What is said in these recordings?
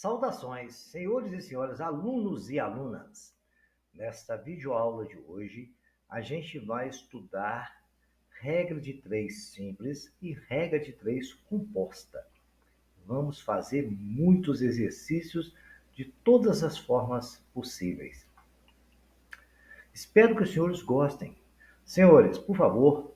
Saudações, senhores e senhoras, alunos e alunas. Nesta videoaula de hoje, a gente vai estudar regra de três simples e regra de três composta. Vamos fazer muitos exercícios de todas as formas possíveis. Espero que os senhores gostem. Senhores, por favor,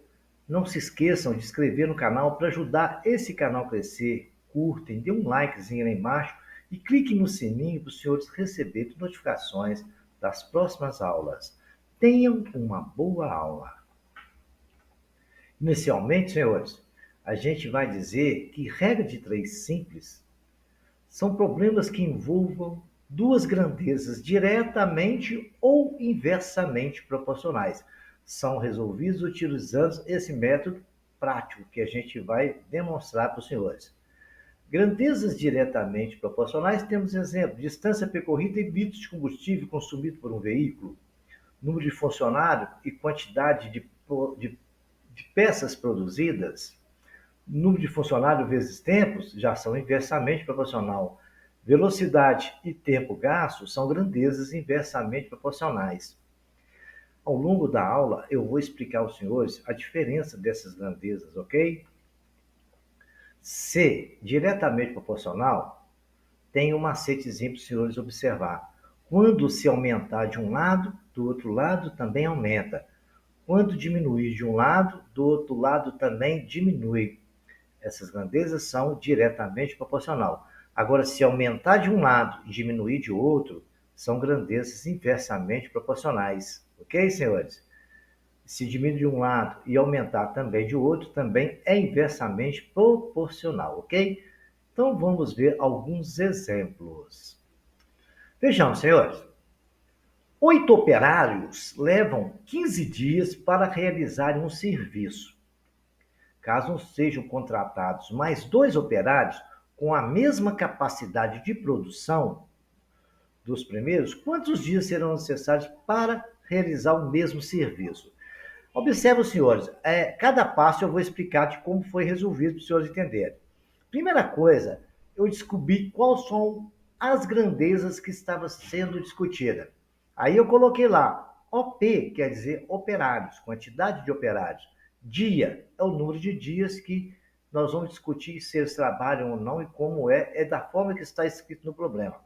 não se esqueçam de se inscrever no canal para ajudar esse canal a crescer. Curtem, dê um likezinho lá embaixo e clique no sininho para os senhores receberem notificações das próximas aulas. Tenham uma boa aula. Inicialmente, senhores, a gente vai dizer que regra de três simples são problemas que envolvam duas grandezas diretamente ou inversamente proporcionais. São resolvidos utilizando esse método prático que a gente vai demonstrar para os senhores. Grandezas diretamente proporcionais, temos exemplo: distância percorrida e litros de combustível consumido por um veículo, número de funcionários e quantidade de peças produzidas. Número de funcionários vezes tempos já são inversamente proporcional. Velocidade e tempo gasto são grandezas inversamente proporcionais. Ao longo da aula, eu vou explicar aos senhores a diferença dessas grandezas, ok? C, diretamente proporcional, tem um macetezinho para os senhores observar. Quando se aumentar de um lado, do outro lado também aumenta. Quando diminuir de um lado, do outro lado também diminui. Essas grandezas são diretamente proporcional. Agora, se aumentar de um lado e diminuir de outro, são grandezas inversamente proporcionais. Ok, senhores? Se diminuir de um lado e aumentar também de outro, também é inversamente proporcional, ok? Então, vamos ver alguns exemplos. Vejamos, senhores. 8 operários levam 15 dias para realizarem um serviço. Caso sejam contratados mais 2 operários com a mesma capacidade de produção dos primeiros, quantos dias serão necessários para realizar o mesmo serviço? Observe, senhores, cada passo eu vou explicar de como foi resolvido para os senhores entenderem. Primeira coisa, eu descobri quais são as grandezas que estavam sendo discutidas. Aí eu coloquei lá, OP quer dizer operários, quantidade de operários. Dia é o número de dias que nós vamos discutir se eles trabalham ou não e como é da forma que está escrito no problema.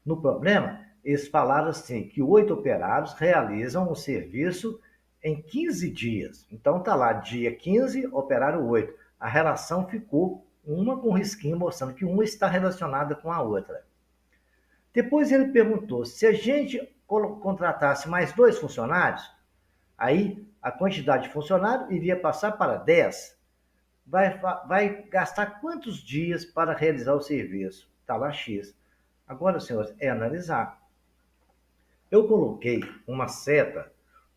No problema, eles falaram assim, que 8 operários realizam um serviço em 15 dias. Então tá lá, dia 15, operário 8. A relação ficou uma com risquinho mostrando que uma está relacionada com a outra. Depois ele perguntou, se a gente contratasse mais 2 funcionários, aí a quantidade de funcionários iria passar para 10. Vai gastar quantos dias para realizar o serviço? Está lá X. Agora, senhores, é analisar. Eu coloquei uma seta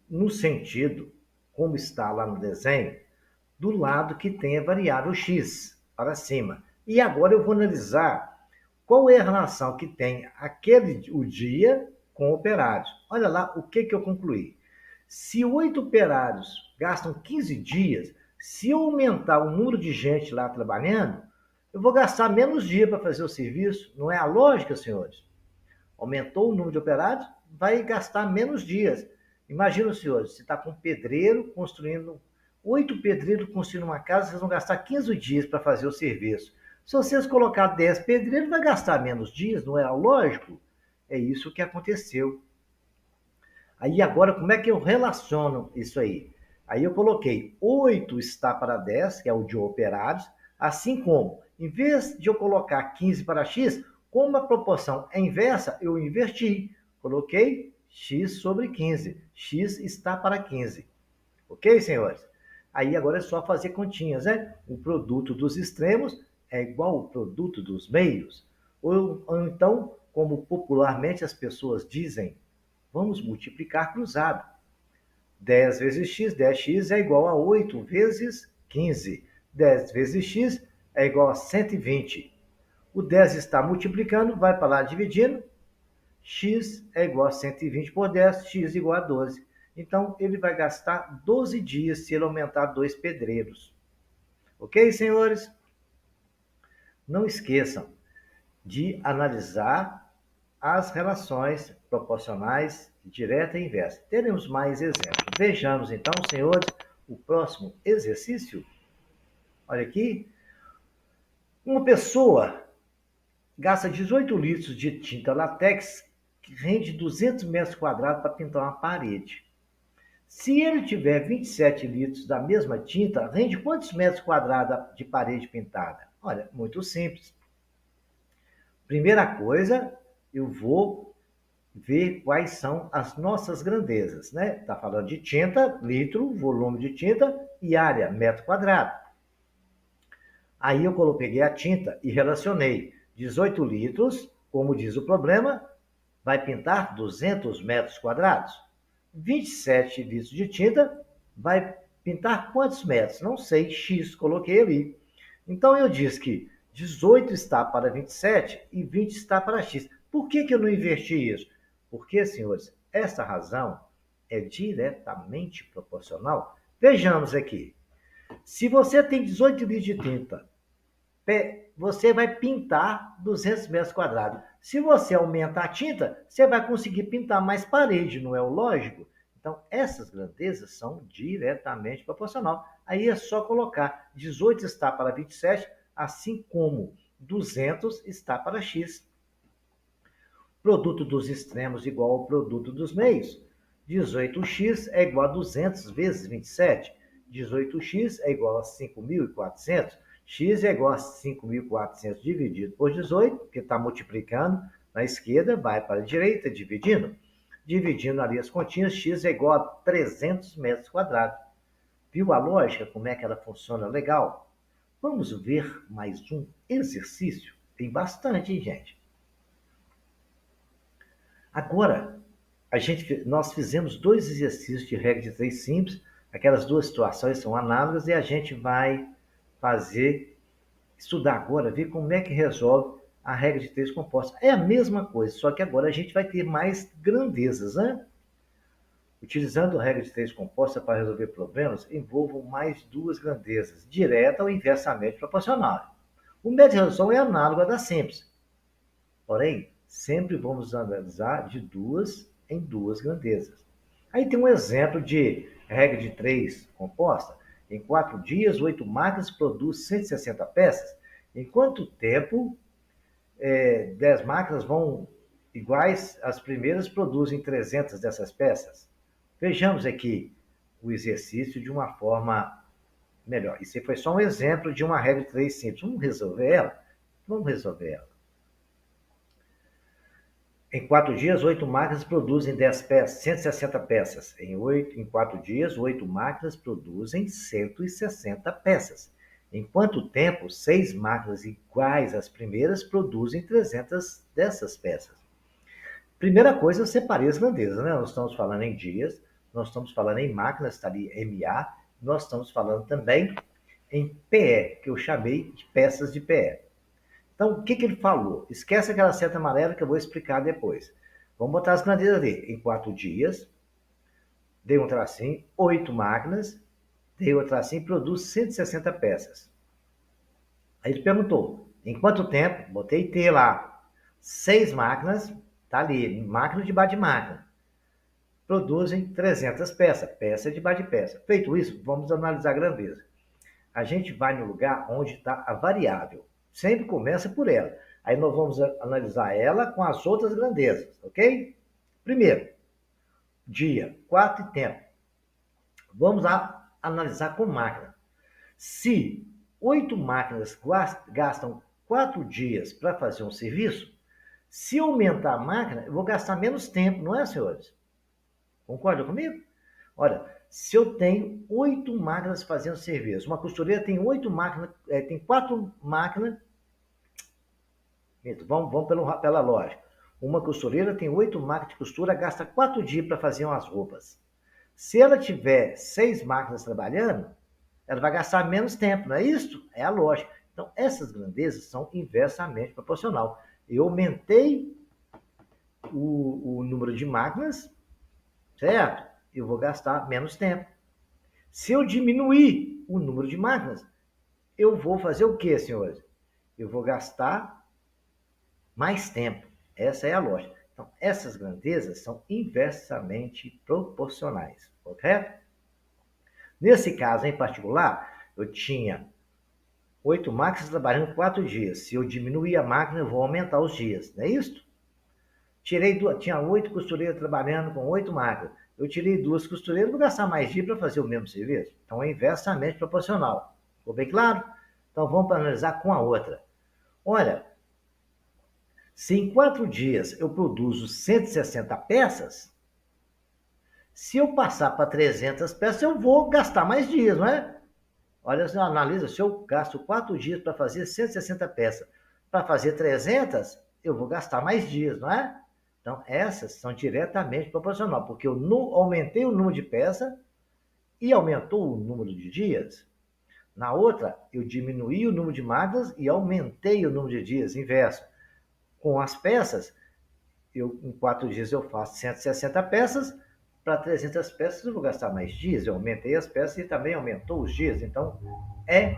no sentido, como está lá no desenho, do lado que tem a variável x para cima. E agora eu vou analisar qual é a relação que tem o dia com operários. Olha lá o que eu concluí. Se 8 operários gastam 15 dias, se eu aumentar o número de gente lá trabalhando, eu vou gastar menos dia para fazer o serviço. Não é a lógica, senhores? Aumentou o número de operários, vai gastar menos dias. Imagina, senhores, se está com um pedreiro construindo, 8 pedreiros construindo uma casa, vocês vão gastar 15 dias para fazer o serviço. Se vocês colocar 10 pedreiros, vai gastar menos dias, não é lógico? É isso que aconteceu. Aí agora, como é que eu relaciono isso aí? Aí eu coloquei 8 está para 10, que é o de operários, assim como, em vez de eu colocar 15 para X, como a proporção é inversa, eu inverti. Coloquei X sobre 15. X está para 15. Ok, senhores? Aí agora é só fazer continhas, né? O produto dos extremos é igual ao produto dos meios. Ou então, como popularmente as pessoas dizem, vamos multiplicar cruzado. 10 vezes x, 10x é igual a 8 vezes 15. 10 vezes x é igual a 120. O 10 está multiplicando, vai para lá dividindo. X é igual a 120 por 10, x igual a 12. Então, ele vai gastar 12 dias se ele aumentar 2 pedreiros. Ok, senhores? Não esqueçam, de analisar as relações proporcionais direta e inversa. Teremos mais exemplos. Vejamos então, senhores, o próximo exercício. Olha aqui. Uma pessoa gasta 18 litros de tinta látex, que rende 200 metros quadrados para pintar uma parede. Se ele tiver 27 litros da mesma tinta, rende quantos metros quadrados de parede pintada? Olha, muito simples. Primeira coisa, eu vou ver quais são as nossas grandezas, né? Está falando de tinta, litro, volume de tinta e área, metro quadrado. Aí eu peguei a tinta e relacionei 18 litros, como diz o problema, vai pintar 200 metros quadrados. 27 litros de tinta vai pintar quantos metros? Não sei, X, coloquei ali. Então eu disse que 18 está para 27 e 20 está para X. Por que eu não inverti isso? Porque, senhores, essa razão é diretamente proporcional. Vejamos aqui. Se você tem 18 litros de tinta, você vai pintar 200 metros quadrados. Se você aumentar a tinta, você vai conseguir pintar mais parede, não é o lógico? Então, essas grandezas são diretamente proporcional. Aí é só colocar 18 está para 27, assim como 200 está para x. Produto dos extremos igual ao produto dos meios. 18x é igual a 200 vezes 27. 18x é igual a 5.400. X é igual a 5.400 dividido por 18, que está multiplicando na esquerda, vai para a direita, dividindo. Dividindo ali as continhas, x é igual a 300 metros quadrados. Viu a lógica, como é que ela funciona legal? Vamos ver mais um exercício? Tem bastante, hein, gente? Agora, nós fizemos dois exercícios de regra de três simples, aquelas duas situações são análogas e a gente vai estudar agora, ver como é que resolve a regra de três compostas. É a mesma coisa, só que agora a gente vai ter mais grandezas, né? Utilizando a regra de três composta para resolver problemas, envolvam mais duas grandezas, direta ou inversamente proporcional. O método de resolução é análogo à da simples. Porém, sempre vamos analisar de duas em duas grandezas. Aí tem um exemplo de regra de três composta. Em 4 dias, 8 máquinas produzem 160 peças. Em quanto tempo 10 máquinas vão iguais às primeiras produzem 300 dessas peças? Vejamos aqui o exercício de uma forma melhor. Isso foi só um exemplo de uma regra de três simples. Vamos resolver ela? Vamos resolver ela. Em 4 dias, 8 máquinas produzem 10 peças, 160 peças. Em 4 dias, 8 máquinas produzem 160 peças. Em quanto tempo 6 máquinas iguais às primeiras produzem 300 dessas peças? Primeira coisa, eu separei as grandezas, né? Nós estamos falando em dias, nós estamos falando em máquinas, está ali MA, nós estamos falando também em PE, que eu chamei de peças de PE. Então, o que ele falou? Esquece aquela seta amarela que eu vou explicar depois. Vamos botar as grandezas ali. Em 4 dias, dei um tracinho, 8 máquinas, dei outro tracinho, produz 160 peças. Aí ele perguntou, em quanto tempo? Botei T lá. 6 máquinas, tá ali, máquina debaixo de máquina. Produzem 300 peças, peça debaixo de peça. Feito isso, vamos analisar a grandeza. A gente vai no lugar onde está a variável. Sempre começa por ela. Aí nós vamos analisar ela com as outras grandezas, ok? Primeiro, dia, 4 e tempo. Vamos lá analisar com máquina. Se 8 máquinas gastam 4 dias para fazer um serviço, se aumentar a máquina, eu vou gastar menos tempo, não é, senhores? Concorda comigo? Olha, se eu tenho 8 máquinas fazendo serviço, uma costureira tem 8 máquinas, tem 4 máquinas. Vamos pela lógica. Uma costureira tem 8 máquinas de costura, gasta 4 dias para fazer umas roupas. Se ela tiver 6 máquinas trabalhando, ela vai gastar menos tempo, não é isso? É a lógica. Então, essas grandezas são inversamente proporcional. Eu aumentei o número de máquinas, certo? Eu vou gastar menos tempo. Se eu diminuir o número de máquinas, eu vou fazer o quê, senhores? Eu vou gastar mais tempo. Essa é a lógica. Então, essas grandezas são inversamente proporcionais, correto? Nesse caso em particular, eu tinha 8 máquinas trabalhando 4 dias. Se eu diminuir a máquina, eu vou aumentar os dias, não é isso? Tinha 8 costureiras trabalhando com 8 máquinas. Eu tirei 2 costureiras, vou gastar mais dia para fazer o mesmo serviço. Então é inversamente proporcional. Ficou bem claro? Então vamos analisar com a outra. Olha, se em 4 dias eu produzo 160 peças, se eu passar para 300 peças, eu vou gastar mais dias, não é? Olha, você analisa, se eu gasto 4 dias para fazer 160 peças, para fazer 300, eu vou gastar mais dias, não é? Então, essas são diretamente proporcional, porque eu aumentei o número de peças e aumentou o número de dias. Na outra, eu diminuí o número de máquinas e aumentei o número de dias, inverso. Com as peças, em 4 dias eu faço 160 peças, para 300 peças eu vou gastar mais dias, eu aumentei as peças e também aumentou os dias, então é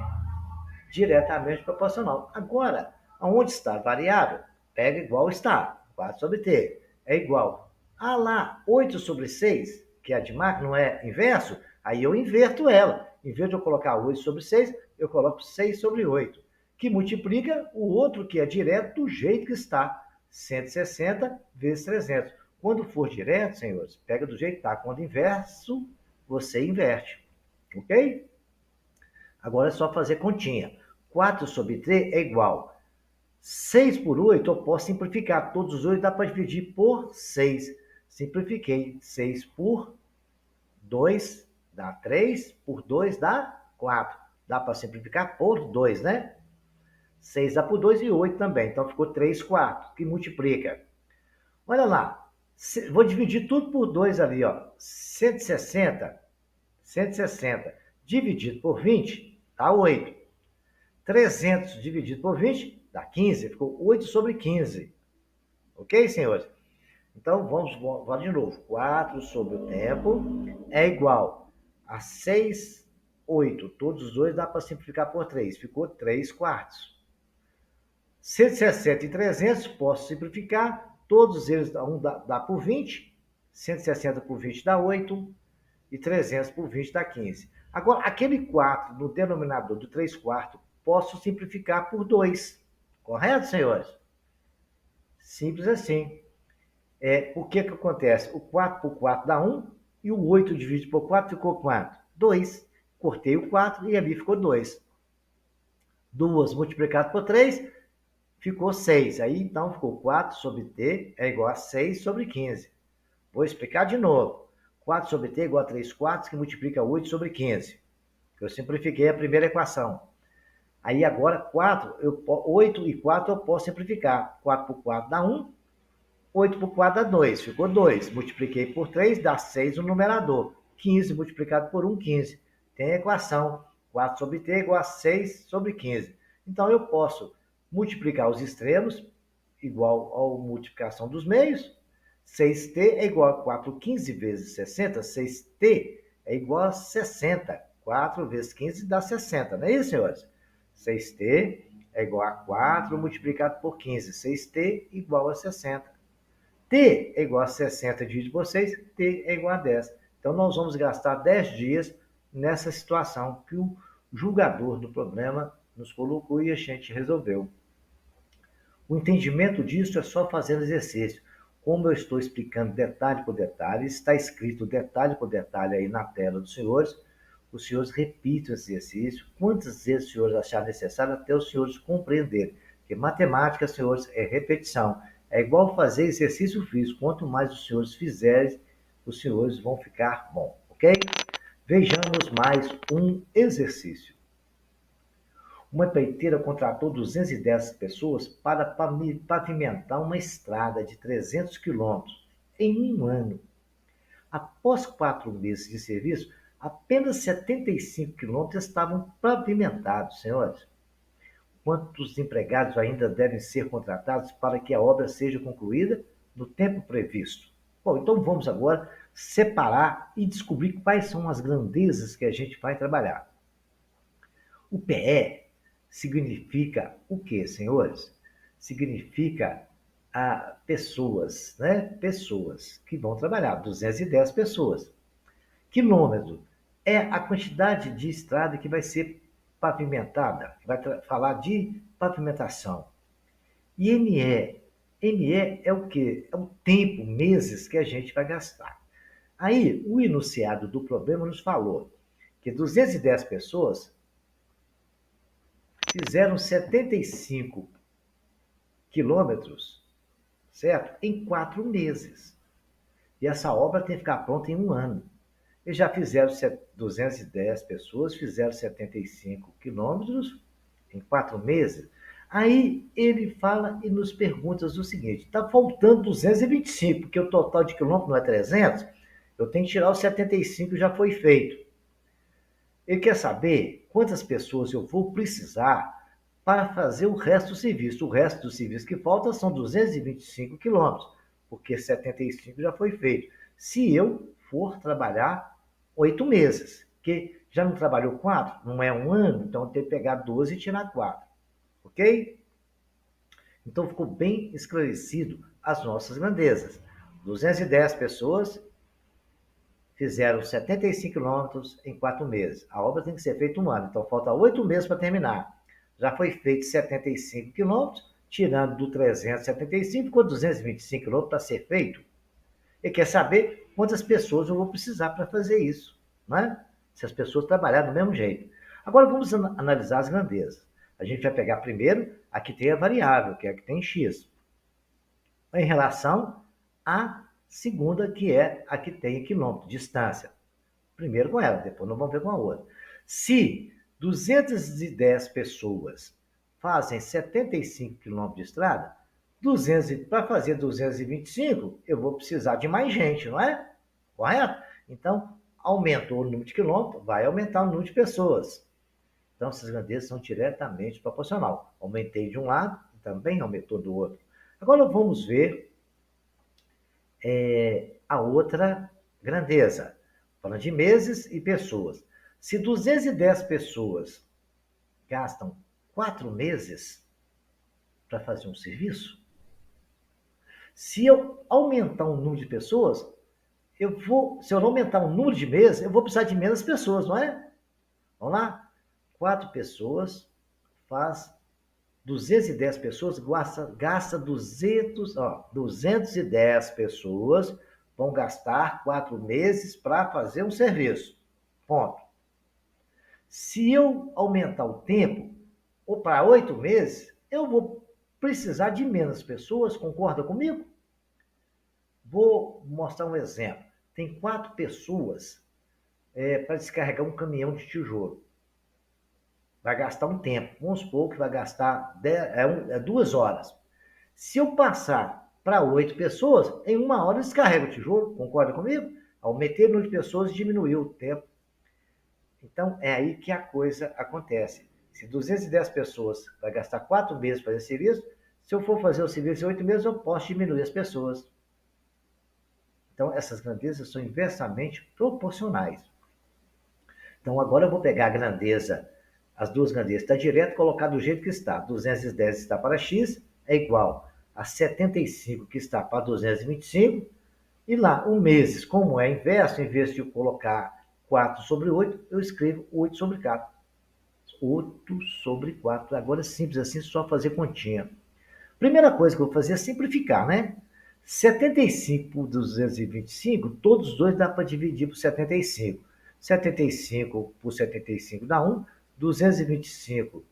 diretamente proporcional. Agora, aonde está a variável? Pega igual está, 4 sobre t é igual a lá 8 sobre 6, que é a de máquina, não é inverso? Aí eu inverto ela. Em vez de eu colocar 8 sobre 6, eu coloco 6 sobre 8, que multiplica o outro que é direto do jeito que está, 160 vezes 300. Quando for direto, senhores, pega do jeito que está. Quando inverso, você inverte. Ok? Agora é só fazer continha. 4 sobre 3 é igual. 6 por 8 eu posso simplificar. Todos os 8 dá para dividir por 6. Simplifiquei. 6 por 2 dá 3. Por 2 dá 4. Dá para simplificar por 2, né? 6 dá por 2 e 8 também. Então ficou 3 quartos, que multiplica. Olha lá. Vou dividir tudo por 2 ali, ó. 160. 160 dividido por 20 dá 8. 300 dividido por 20 dá 15. Ficou 8 sobre 15. Ok, senhores? Então, vamos de novo. 4 sobre o tempo é igual a 6, 8. Todos os dois dá para simplificar por 3. Ficou 3 quartos. 160 e 300 posso simplificar. Todos eles dá por 20. 160 por 20 dá 8. E 300 por 20 dá 15. Agora, aquele 4 no denominador do 3 quartos, posso simplificar por 2. Correto, senhores? Simples assim. O que acontece? O 4 por 4 dá 1, e o 8 dividido por 4 ficou quanto? 2. Cortei o 4 e ali ficou 2. 2 multiplicado por 3 ficou 6. Aí, então, ficou 4 sobre t é igual a 6 sobre 15. Vou explicar de novo. 4 sobre t é igual a 3 quartos, que multiplica 8 sobre 15. Eu simplifiquei a primeira equação. Aí agora 8 e 4 eu posso simplificar. 4 por 4 dá 1, 8 por 4 dá 2, ficou 2. Multipliquei por 3, dá 6 no numerador. 15 multiplicado por 1, 15. Tem a equação. 4 sobre t é igual a 6 sobre 15. Então eu posso multiplicar os extremos, igual a multiplicação dos meios. 6t é igual a 4, 15 vezes 60. 6t é igual a 60. 4 vezes 15 dá 60, não é isso, senhores? 6t é igual a 4 multiplicado por 15. 6t igual a 60. T é igual a 60 dividido por 6, T é igual a 10. Então, nós vamos gastar 10 dias nessa situação que o julgador do problema nos colocou e a gente resolveu. O entendimento disso é só fazendo exercício. Como eu estou explicando detalhe por detalhe, está escrito detalhe por detalhe aí na tela dos senhores, os senhores repitam esse exercício, quantas vezes os senhores acharem necessário até os senhores compreenderem. Porque matemática, senhores, é repetição. É igual fazer exercício físico. Quanto mais os senhores fizerem, os senhores vão ficar bom, ok? Vejamos mais um exercício. Uma empreiteira contratou 210 pessoas para pavimentar uma estrada de 300 quilômetros em um ano. Após 4 meses de serviço, apenas 75 quilômetros estavam pavimentados, senhores. Quantos empregados ainda devem ser contratados para que a obra seja concluída no tempo previsto? Bom, então vamos agora separar e descobrir quais são as grandezas que a gente vai trabalhar. O PE significa o quê, senhores? significa pessoas, né? Pessoas que vão trabalhar, 210 pessoas. Quilômetro é a quantidade de estrada que vai ser pavimentada, vai falar de pavimentação. E ME é o quê? É o tempo, meses que a gente vai gastar. Aí, o enunciado do problema nos falou que 210 pessoas fizeram 75 quilômetros, certo? Em 4 meses. E essa obra tem que ficar pronta em 1 ano. Eles já fizeram 210 pessoas, fizeram 75 quilômetros em 4 meses. Aí ele fala e nos pergunta o seguinte: está faltando 225, porque o total de quilômetros não é 300, eu tenho que tirar os 75 que já foi feito. Ele quer saber quantas pessoas eu vou precisar para fazer o resto do serviço. O resto do serviço que falta são 225 quilômetros, porque 75 já foi feito. Se eu for trabalhar 8 meses, que já não trabalhou 4, não é 1 ano, então eu tenho que pegar 12 e tirar 4. Ok? Então ficou bem esclarecido as nossas grandezas. 210 pessoas fizeram 75 quilômetros em 4 meses. A obra tem que ser feita 1 ano, então falta 8 meses para terminar. Já foi feito 75 quilômetros, tirando do 375, ficou 225 quilômetros para ser feito. Ele quer saber quantas pessoas eu vou precisar para fazer isso, né? Se as pessoas trabalharem do mesmo jeito. Agora vamos analisar as grandezas. A gente vai pegar primeiro a que tem a variável, que é a que tem x, em relação à segunda, que é a que tem quilômetro, distância. Primeiro com ela, depois nós vamos ver com a outra. Se 210 pessoas fazem 75 quilômetros de estrada, para fazer 225, eu vou precisar de mais gente, não é? Correto? Então, aumentou o número de quilômetros, vai aumentar o número de pessoas. Então, essas grandezas são diretamente proporcional. Aumentei de um lado, também aumentou do outro. Agora vamos ver a outra grandeza, falando de meses e pessoas. Se 210 pessoas gastam 4 meses para fazer um serviço, se eu aumentar o número de pessoas, se eu não aumentar o número de meses, eu vou precisar de menos pessoas, não é? Vamos lá? 4 pessoas faz 210 pessoas, gasta 210 pessoas vão gastar 4 meses para fazer um serviço. Ponto. Se eu aumentar o tempo, ou para 8 meses, eu vou precisar de menos pessoas, concorda comigo? Vou mostrar um exemplo. Tem 4 pessoas para descarregar um caminhão de tijolo. Vai gastar um tempo. Vamos supor que vai gastar 2 horas. Se eu passar para 8 pessoas, em 1 hora eu descarrego o tijolo, concorda comigo? Aumentei o número de pessoas e diminuiu o tempo. Então, é aí que a coisa acontece. Se 210 pessoas vai gastar 4 meses para fazer serviço, se eu for fazer o serviço em 8 meses, eu posso diminuir as pessoas. Então, essas grandezas são inversamente proporcionais. Então, agora eu vou pegar a grandeza, as duas grandezas, está direto, colocar do jeito que está. 210 está para x, é igual a 75 que está para 225. E lá, o meses, como é inverso, em vez de colocar 4 sobre 8, eu escrevo 8 sobre 4. 8 sobre 4. Agora é simples assim, só fazer continha. Primeira coisa que eu vou fazer é simplificar, né? 75 por 225, todos os dois dá para dividir por 75. 75 por 75 dá 1. 225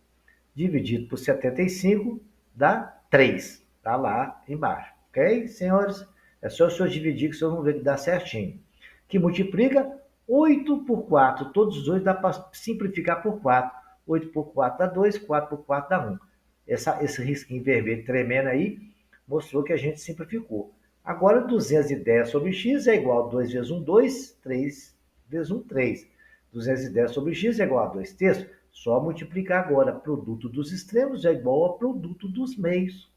dividido por 75 dá 3. Está lá embaixo. Ok, senhores? É só o senhor dividir que o senhor não vê que dá certinho. Que multiplica 8 por 4. Todos os dois dá para simplificar por 4. 8 por 4 dá 2, 4 por 4 dá 1. Esse risquinho vermelho tremendo aí mostrou que a gente simplificou. Agora, 210 sobre x é igual a 2 vezes 1, 2, 3 vezes 1, 3. 210 sobre x é igual a 2 terços. Só multiplicar agora. Produto dos extremos é igual a produto dos meios.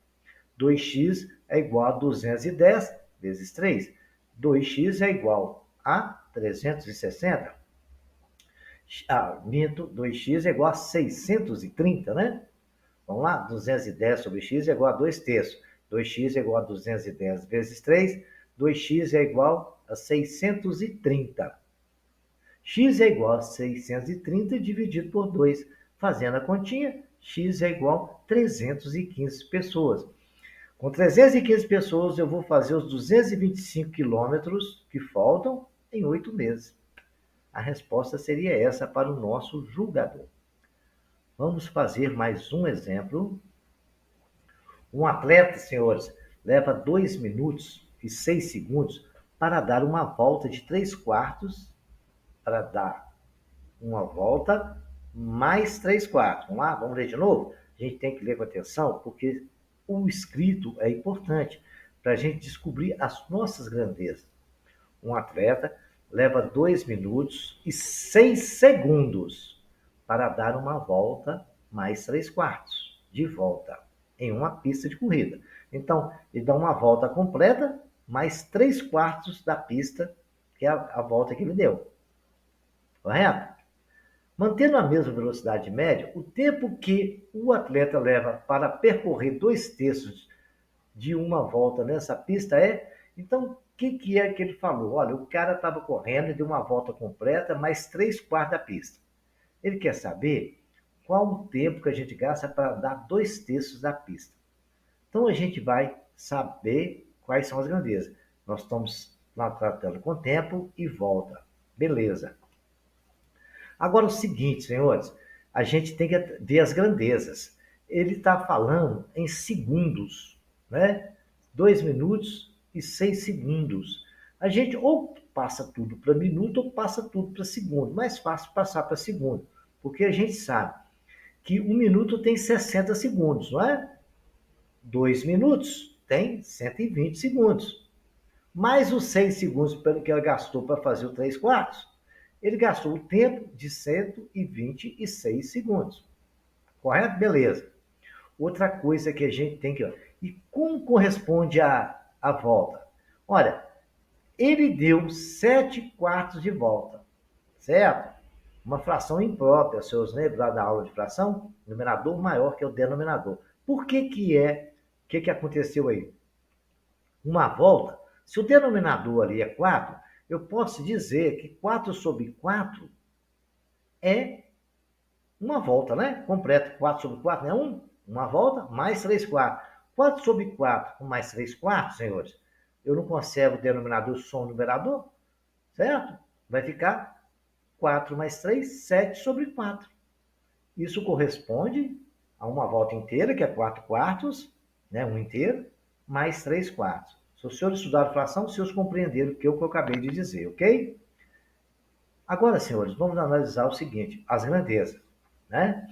2x é igual a 210 vezes 3. 2x é igual a 360. Minto, 2x é igual a 630, né? Vamos lá? 210 sobre x é igual a 2 terços. 2x é igual a 210 vezes 3. 2x é igual a 630. X é igual a 630 dividido por 2. Fazendo a continha, x é igual a 315 pessoas. Com 315 pessoas, eu vou fazer os 225 quilômetros que faltam em 8 meses. A resposta seria essa para o nosso julgador. Vamos fazer mais um exemplo. Um atleta, senhores, leva 2 minutos e 6 segundos para dar uma volta de 3 quartos, para dar uma volta mais 3 quartos. Vamos lá? Vamos ler de novo? A gente tem que ler com atenção, porque o escrito é importante para a gente descobrir as nossas grandezas. Um atleta leva 2 minutos e 6 segundos para dar uma volta mais 3 quartos de volta em uma pista de corrida. Então, ele dá uma volta completa mais 3 quartos da pista, que é a volta que ele deu. Correto? Mantendo a mesma velocidade média, o tempo que o atleta leva para percorrer 2 terços de uma volta nessa pista é... Então, o que é que ele falou? Olha, o cara estava correndo e deu uma volta completa, mais 3 quartos da pista. Ele quer saber qual o tempo que a gente gasta para dar 2 terços da pista. Então, a gente vai saber quais são as grandezas. Nós estamos lá tratando com tempo e volta. Beleza. Agora, o seguinte, senhores, a gente tem que ver as grandezas. Ele está falando em segundos, né? 2 minutos e 6 segundos. A gente ou passa tudo para minuto ou passa tudo para segundo. Mais fácil passar para segundo, porque a gente sabe que 1 minuto tem 60 segundos, não é? 2 minutos tem 120 segundos. Mais os 6 segundos que ele gastou para fazer o 3 quartos, ele gastou o tempo de 126 segundos. Correto? Beleza. Outra coisa que a gente tem que... E como corresponde a volta? Olha, ele deu 7 quartos de volta, certo? Uma fração imprópria, seus lembram lá da aula de fração? Numerador maior que o denominador. Por que que aconteceu aí? Uma volta, se o denominador ali é 4, eu posso dizer que 4 sobre 4 é uma volta, né? Completa. 4 sobre 4 é 1, uma volta, mais 3 quartos. 4 sobre 4 com mais 3 quartos, senhores, eu não conservo o denominador só o numerador, certo? Vai ficar 4 mais 3, 7 sobre 4. Isso corresponde a uma volta inteira, que é 4 quartos, né? 1 inteiro, mais 3 quartos. Se os senhores estudaram fração, os senhores compreenderam o que eu acabei de dizer, ok? Agora, senhores, vamos analisar o seguinte, as grandezas, né?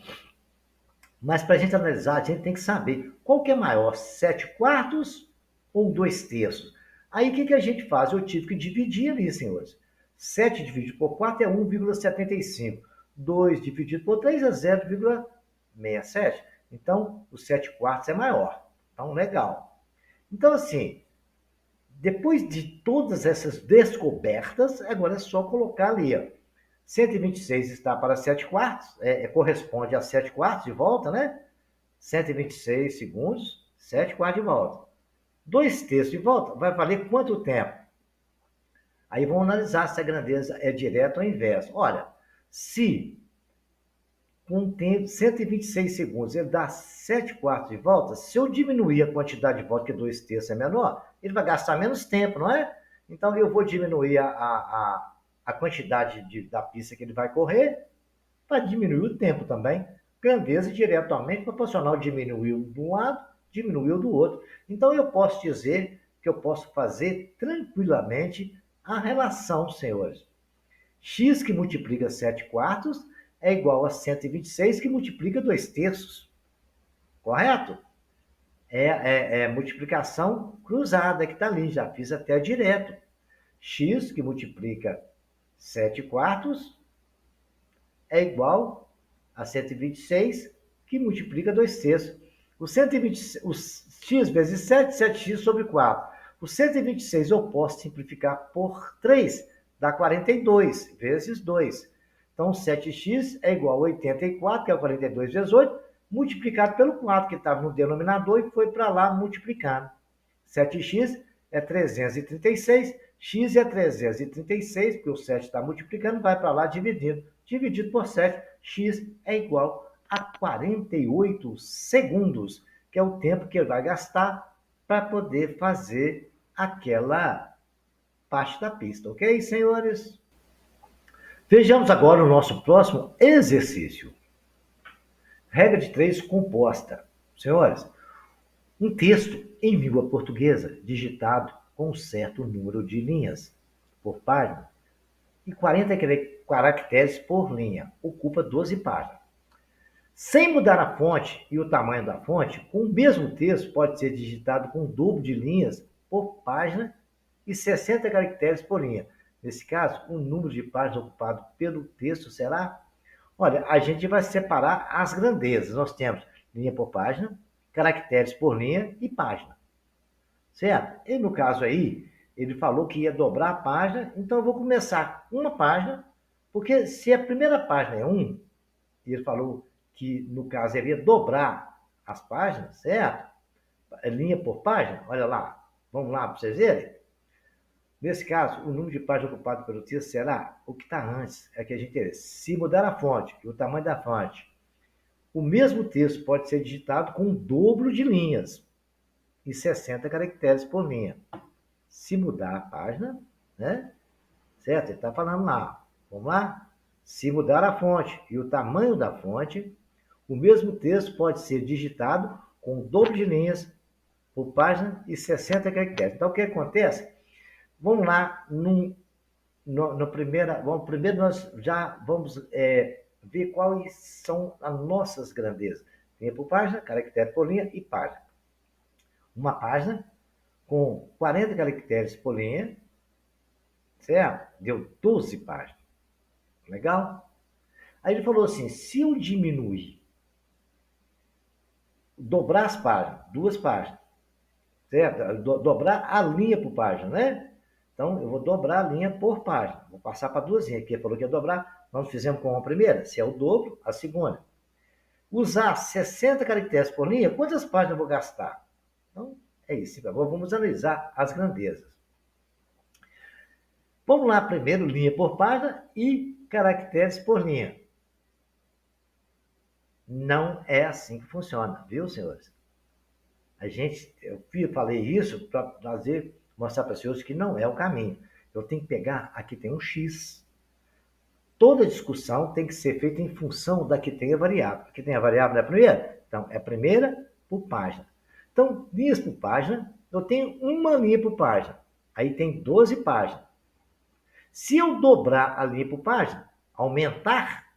Mas para a gente analisar, a gente tem que saber qual que é maior, 7 quartos ou 2 terços. Aí o que a gente faz? Eu tive que dividir ali, senhores. 7 dividido por 4 é 1,75. 2 dividido por 3 é 0,67. Então, o 7 quartos é maior. Então, legal. Então, assim, depois de todas essas descobertas, agora é só colocar ali, ó. 126 está para 7 quartos, corresponde a 7 quartos de volta, né? 126 segundos, 7 quartos de volta. 2 terços de volta vai valer quanto tempo? Aí vamos analisar se a grandeza é direta ou inversa. Olha, se com tempo 126 segundos ele dá 7 quartos de volta, se eu diminuir a quantidade de volta, que 2 terços é menor, ele vai gastar menos tempo, não é? Então eu vou diminuir a quantidade da pista que ele vai correr, para diminuir o tempo também. Grandeza diretamente proporcional, diminuiu de um lado, diminuiu do outro. Então eu posso dizer que eu posso fazer tranquilamente a relação, senhores. X que multiplica 7 quartos é igual a 126 que multiplica 2 terços. Correto? É multiplicação cruzada que está ali, já fiz até direto. X que multiplica 7 quartos é igual a 126 que multiplica 2 terços. O x vezes 7, 7x sobre 4. O 126 eu posso simplificar por 3, dá 42 vezes 2. Então, 7x é igual a 84, que é 42 vezes 8, multiplicado pelo 4, que estava no denominador e foi para lá multiplicando. 7x é 336, x é 336, porque o 7 está multiplicando, vai para lá dividindo. Dividido por 7, x é igual a 48 segundos, que é o tempo que ele vai gastar para poder fazer aquela parte da pista, ok, senhores? Vejamos agora o nosso próximo exercício. Regra de 3 composta. Senhores, um texto em língua portuguesa digitado com um certo número de linhas por página e 40 caracteres por linha, ocupa 12 páginas. Sem mudar a fonte e o tamanho da fonte, o mesmo texto pode ser digitado com o dobro de linhas por página e 60 caracteres por linha. Nesse caso, o número de páginas ocupado pelo texto será... Olha, a gente vai separar as grandezas. Nós temos linha por página, caracteres por linha e página. Certo? E no caso aí, ele falou que ia dobrar a página, então eu vou começar uma página, porque se a primeira página é 1, e ele falou que no caso ele ia dobrar as páginas, certo? Linha por página, olha lá, vamos lá para vocês verem. Nesse caso, o número de páginas ocupado pelo texto será o que está antes, é que a gente tem. Se mudar a fonte e o tamanho da fonte, o mesmo texto pode ser digitado com o dobro de linhas e 60 caracteres por linha. Se mudar a página, né? Certo? Ele está falando lá. Vamos lá? Se mudar a fonte e o tamanho da fonte, o mesmo texto pode ser digitado com o dobro de linhas por página e 60 caracteres. Então, o que acontece? Vamos lá, primeiro nós já vamos ver quais são as nossas grandezas. Linha por página, caractere por linha e página. Uma página com 40 caracteres por linha, certo? Deu 12 páginas. Legal? Aí ele falou assim, se eu diminuir, dobrar as páginas, 2 páginas, certo? Dobrar a linha por página, né? Então, eu vou dobrar a linha por página. Vou passar para 2 linhas, que ele falou que ia dobrar. Nós fizemos com a primeira, se é o dobro, a segunda. Usar 60 caracteres por linha, quantas páginas eu vou gastar? Então, é isso. Agora vamos analisar as grandezas. Vamos lá, primeiro, linha por página e caracteres por linha. Não é assim que funciona, viu, senhores? Eu falei isso para mostrar para os senhores que não é o caminho. Eu tenho que pegar, aqui tem um X. Toda discussão tem que ser feita em função da que tem a variável. Aqui tem a variável na primeira? Então, é a primeira por página. Então, linhas por página, eu tenho uma linha por página. Aí tem 12 páginas. Se eu dobrar a linha por página, aumentar,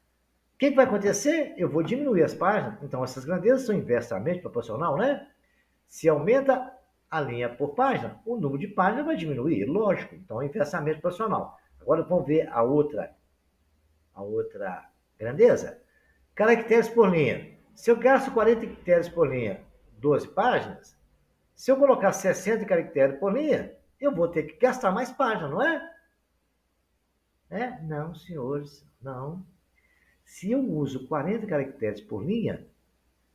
o que vai acontecer? Eu vou diminuir as páginas. Então, essas grandezas são inversamente proporcional, né? Se aumenta a linha por página, o número de páginas vai diminuir, lógico. Então, é inversamente proporcional. Agora, vamos ver a outra grandeza. Caracteres por linha. Se eu gasto 40 caracteres por linha, 12 páginas, se eu colocar 60 caracteres por linha, eu vou ter que gastar mais páginas, não é? Não, senhores, não. Se eu uso 40 caracteres por linha,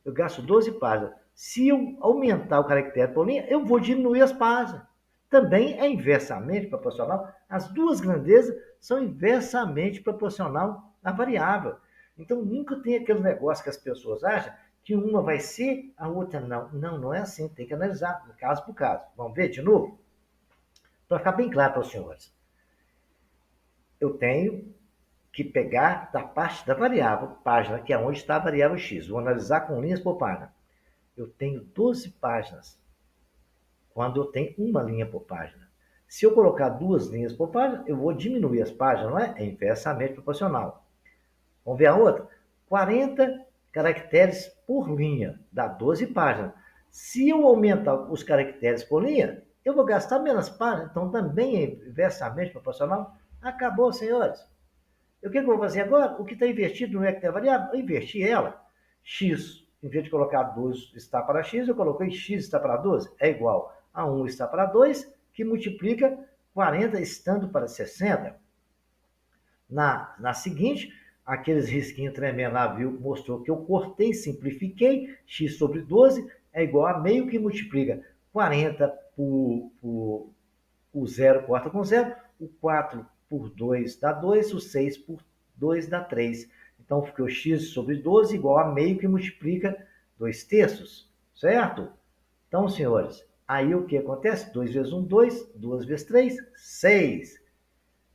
eu gasto 12 páginas. Se eu aumentar o caractere por linha, eu vou diminuir as páginas. Também é inversamente proporcional. As duas grandezas são inversamente proporcional à variável. Então, nunca tem aquele negócio que as pessoas acham que uma vai ser, a outra não. Não, não é assim. Tem que analisar, caso por caso. Vamos ver de novo? Para ficar bem claro para os senhores. Eu tenho que pegar da parte da variável, página, que é onde está a variável x. Vou analisar com linhas por página. Eu tenho 12 páginas quando eu tenho uma linha por página. Se eu colocar 2 linhas por página, eu vou diminuir as páginas, não é? É inversamente proporcional. Vamos ver a outra? 40 caracteres por linha, dá 12 páginas. Se eu aumentar os caracteres por linha, eu vou gastar menos páginas, então também é inversamente proporcional. Acabou, senhores. E o que eu vou fazer agora? O que está invertido não é que tem a variável? Eu inverti ela. X, em vez de colocar 2 está para x, eu coloquei x está para 12. É igual a 1 está para 2, que multiplica 40 estando para 60. Na seguinte, aqueles risquinhos tremendo lá, viu? Mostrou que eu cortei, simplifiquei, x sobre 12 é igual a meio que multiplica 40 por o 0 corta com 0, o 4 por 2 dá 2, o 6 por 2 dá 3. Então, ficou x sobre 12 igual a meio que multiplica 2 terços, certo? Então, senhores, aí o que acontece? 2 vezes 1, 2, 2 vezes 3, 6.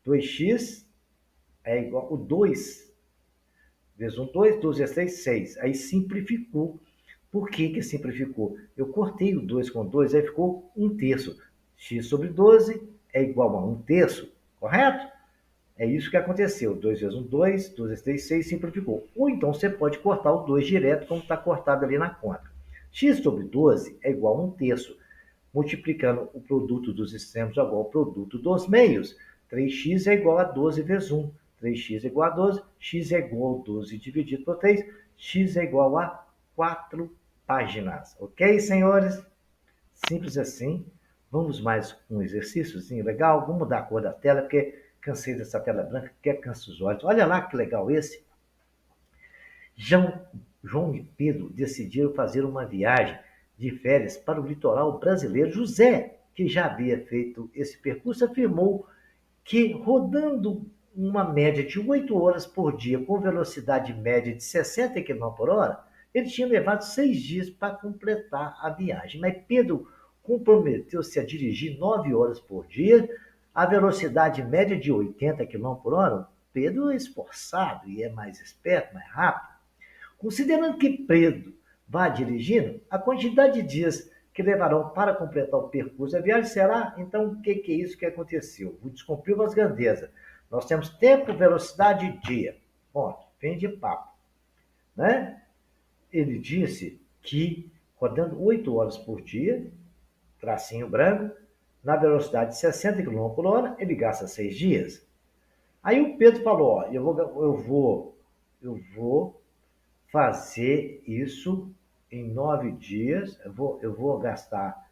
2x é igual a 2 vezes 1, 2, 2 vezes 3, 6. Aí simplificou. Por que simplificou? Eu cortei o 2 com 2, aí ficou 1 terço. X sobre 12 é igual a 1 terço, correto? É isso que aconteceu. 2 vezes 1, 2, 2 vezes 3, 6, simplificou. Ou então você pode cortar o 2 direto, como está cortado ali na conta. X sobre 12 é igual a 1 terço. Multiplicando o produto dos extremos é igual ao produto dos meios. 3x é igual a 12 vezes 1. 3x é igual a 12, x é igual a 12 dividido por 3, x é igual a 4 páginas. Ok, senhores? Simples assim. Vamos mais um exercíciozinho legal. Vamos mudar a cor da tela, porque cansei dessa tela branca, que cansa os olhos. Olha lá que legal esse. João e Pedro decidiram fazer uma viagem de férias para o litoral brasileiro. José, que já havia feito esse percurso, afirmou que rodando uma média de 8 horas por dia, com velocidade média de 60 km por hora, ele tinha levado 6 dias para completar a viagem. Mas Pedro comprometeu-se a dirigir 9 horas por dia, a velocidade média de 80 km por hora. Pedro é esforçado e é mais esperto, mais rápido. Considerando que Pedro vá dirigindo, a quantidade de dias que levarão para completar o percurso da viagem será, então, o que é isso que aconteceu? O descumpriu as grandezas. Nós temos tempo, velocidade e dia. Ponto. Fim de papo. Né? Ele disse que, rodando 8 horas por dia, tracinho branco, na velocidade de 60 km por hora, ele gasta 6 dias. Aí o Pedro falou, ó, eu vou fazer isso em 9 dias, eu vou gastar,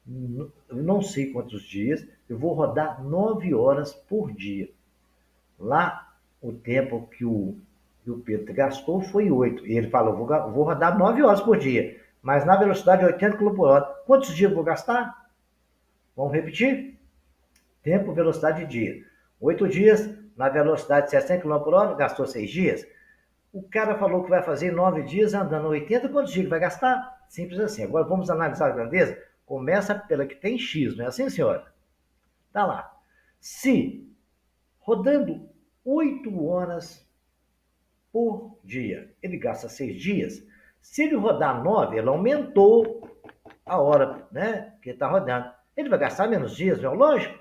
eu não sei quantos dias, eu vou rodar 9 horas por dia. Lá, o tempo que o Pedro gastou foi 8. E ele falou, vou rodar 9 horas por dia, mas na velocidade de 80 km por hora. Quantos dias eu vou gastar? Vamos repetir? Tempo, velocidade e dia. 8 dias, na velocidade de 60 km por hora, gastou 6 dias. O cara falou que vai fazer 9 dias andando 80, quantos dias vai gastar? Simples assim. Agora vamos analisar a grandeza? Começa pela que tem X, não é assim, senhora? Tá lá. Se rodando 8 horas por dia, ele gasta 6 dias. Se ele rodar 9, ele aumentou a hora, né? Que ele está rodando. Ele vai gastar menos dias, não é lógico?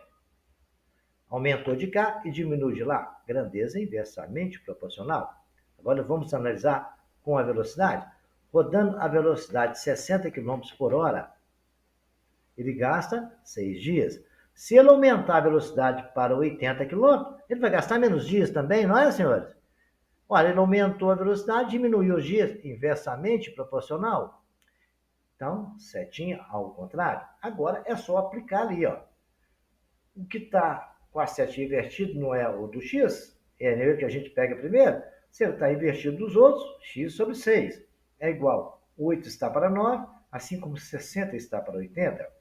Aumentou de cá e diminuiu de lá. Grandeza inversamente proporcional. Agora vamos analisar com a velocidade. Rodando a velocidade de 60 km por hora, ele gasta 6 dias. Se ele aumentar a velocidade para 80 km, ele vai gastar menos dias também, não é, senhores? Olha, ele aumentou a velocidade, diminuiu os dias, inversamente proporcional. Então, setinha ao contrário. Agora é só aplicar ali, ó. O que está com a setinha invertida não é o do x, é o que a gente pega primeiro. Se ele está invertido dos outros, x sobre 6 é igual. 8 está para 9, assim como 60 está para 80.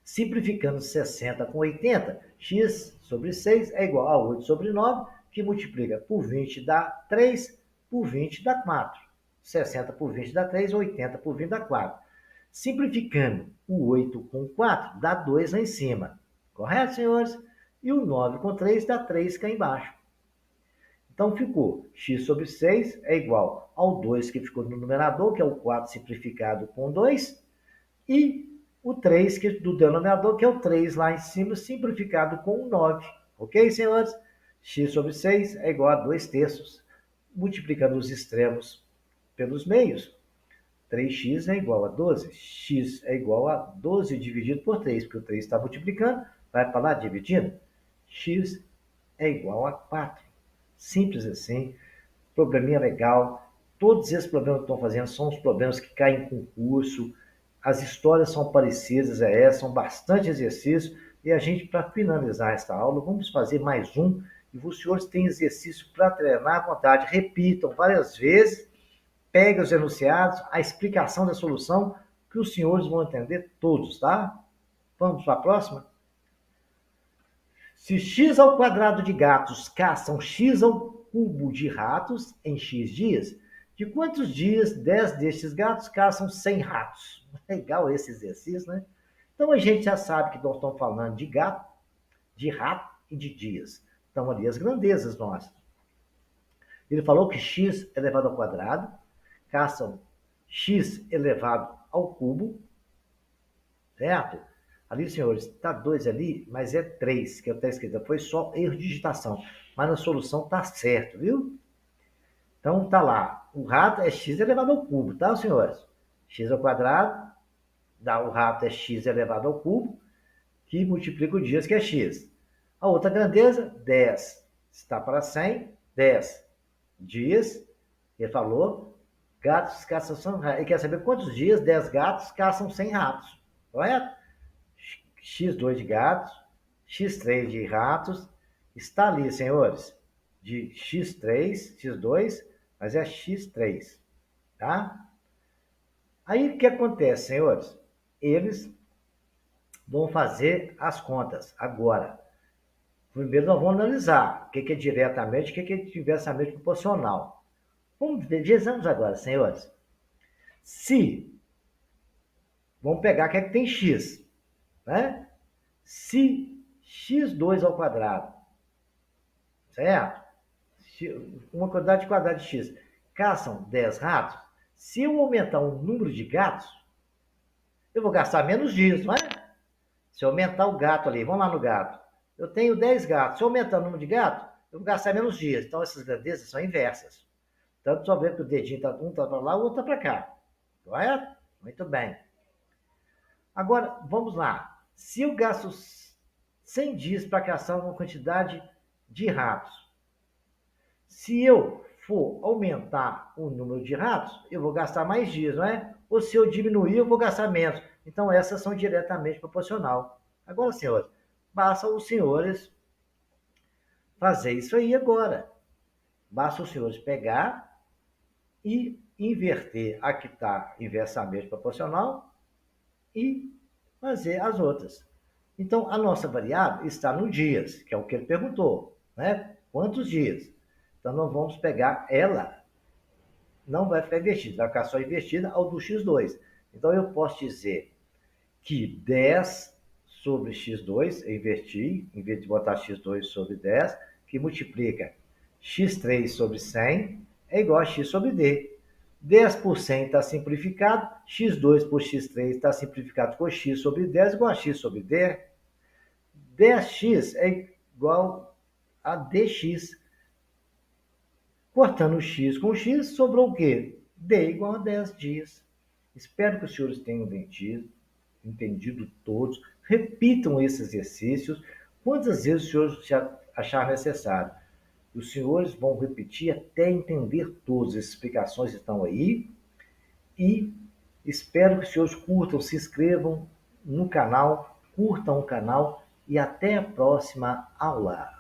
Simplificando 60 com 80, x sobre 6 é igual a 8 sobre 9, que multiplica por 20 dá 3, por 20 dá 4. 60 por 20 dá 3, 80 por 20 dá 4. Simplificando o 8 com 4 dá 2 lá em cima. Correto, senhores? E o 9 com 3 dá 3 cá embaixo. Então ficou x sobre 6 é igual ao 2 que ficou no numerador, que é o 4 simplificado com 2, e o 3 do denominador, que é o 3 lá em cima, simplificado com 9. Ok, senhores? X sobre 6 é igual a 2 terços. Multiplicando os extremos pelos meios, 3x é igual a 12. X é igual a 12 dividido por 3, porque o 3 está multiplicando, vai para lá dividindo. X é igual a 4. Simples assim. Probleminha legal. Todos esses problemas que estão fazendo são os problemas que caem em concurso. As histórias são parecidas a essa, são bastante exercícios. E a gente, para finalizar esta aula, vamos fazer mais um E os senhores têm exercício para treinar à vontade. Repitam várias vezes, peguem os enunciados, a explicação da solução, que os senhores vão entender todos, tá? Vamos para a próxima? Se x ao quadrado de gatos caçam x ao cubo de ratos em x dias, de quantos dias 10 destes gatos caçam 100 ratos? Legal esse exercício, né? Então a gente já sabe que nós estamos falando de gato, de rato e de dias. Estão ali as grandezas nossas. Ele falou que x elevado ao quadrado caçam x elevado ao cubo, certo? Ali, senhores, está 2 ali, mas é 3, que eu tenho escrito. Foi só erro de digitação. Mas na solução está certo, viu? Então, está lá. O rato é x elevado ao cubo, tá, senhores? X ao quadrado, o rato é x elevado ao cubo, que multiplica o dias, que é x. A outra grandeza, 10. Está para 100, 10 dias. Ele falou, gatos caçam... Ele quer saber quantos dias 10 gatos caçam 100 ratos. Correto? X2 de gatos, X3 de ratos, está ali, senhores, de X3, X2, mas é X3, tá? Aí o que acontece, senhores? Eles vão fazer as contas agora. Primeiro nós vamos analisar o que é diretamente, o que é inversamente proporcional. Vejamos agora, senhores. Se, vamos pegar que tem X, né? Se x2 ao quadrado, certo? Uma quantidade de quadrado de x, caçam 10 ratos, se eu aumentar o número de gatos, eu vou gastar menos dias, não é? Se eu aumentar o gato ali, vamos lá no gato. Eu tenho 10 gatos, se eu aumentar o número de gatos, eu vou gastar menos dias. Então essas grandezas são inversas. Tanto só ver que o dedinho um está para lá, o outro está para cá. Correto? Muito bem. Agora, vamos lá. Se eu gasto 100 dias para caçar uma quantidade de ratos, se eu for aumentar o número de ratos, eu vou gastar mais dias, não é? Ou se eu diminuir, eu vou gastar menos. Então, essas são diretamente proporcional. Agora, senhores, basta os senhores fazer isso aí agora. Basta os senhores pegar e inverter a que está inversamente proporcional e fazer as outras. Então, a nossa variável está no dias, que é o que ele perguntou, né? Quantos dias? Então, nós vamos pegar ela, não vai ficar invertida, vai ficar só invertida ao do x2. Então, eu posso dizer que 10 sobre x2, eu inverti, em vez de botar x2 sobre 10, que multiplica x3 sobre 100, é igual a x sobre d. 10 por 100 está simplificado, x2 por x3 está simplificado por x sobre 10, igual a x sobre d. 10x é igual a dx. Cortando x com x, sobrou o quê? D igual a 10 dias. Espero que os senhores tenham entendido todos. Repitam esses exercícios quantas vezes os senhores achar necessário. Os senhores vão repetir até entender todas. As explicações estão aí. E espero que os senhores curtam, se inscrevam no canal, curtam o canal e até a próxima aula.